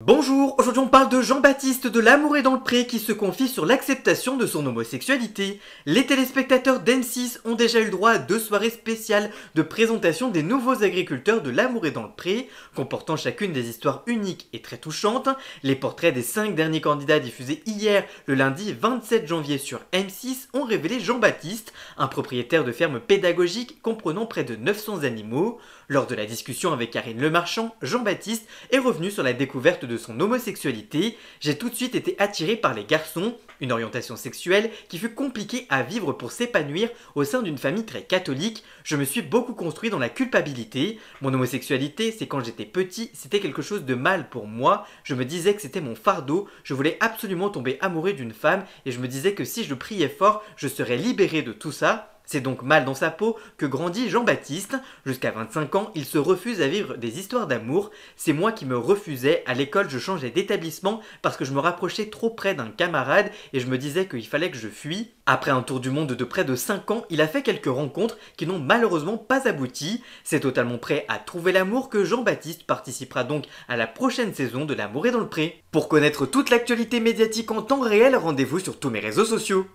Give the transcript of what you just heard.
Bonjour, aujourd'hui on parle de Jean-Baptiste de L'Amour est dans le pré qui se confie sur l'acceptation de son homosexualité. Les téléspectateurs d'M6 ont déjà eu le droit à 2 soirées spéciales de présentation des nouveaux agriculteurs de L'Amour est dans le pré, comportant chacune des histoires uniques et très touchantes. Les portraits des 5 derniers candidats diffusés hier, le lundi 27 janvier sur M6, ont révélé Jean-Baptiste, un propriétaire de ferme pédagogique comprenant près de 900 animaux. Lors de la discussion avec Karine Lemarchand, Jean-Baptiste est revenu sur la découverte de son homosexualité. J'ai tout de suite été attiré par les garçons, une orientation sexuelle qui fut compliquée à vivre pour s'épanouir au sein d'une famille très catholique. Je me suis beaucoup construit dans la culpabilité. Mon homosexualité, c'est quand j'étais petit, c'était quelque chose de mal pour moi. Je me disais que c'était mon fardeau, je voulais absolument tomber amoureux d'une femme et je me disais que si je priais fort, je serais libéré de tout ça. C'est donc mal dans sa peau que grandit Jean-Baptiste. Jusqu'à 25 ans, il se refuse à vivre des histoires d'amour. C'est moi qui me refusais. À l'école, je changeais d'établissement parce que je me rapprochais trop près d'un camarade et je me disais qu'il fallait que je fuis. Après un tour du monde de près de 5 ans, il a fait quelques rencontres qui n'ont malheureusement pas abouti. C'est totalement prêt à trouver l'amour que Jean-Baptiste participera donc à la prochaine saison de L'Amour est dans le pré. Pour connaître toute l'actualité médiatique en temps réel, rendez-vous sur tous mes réseaux sociaux.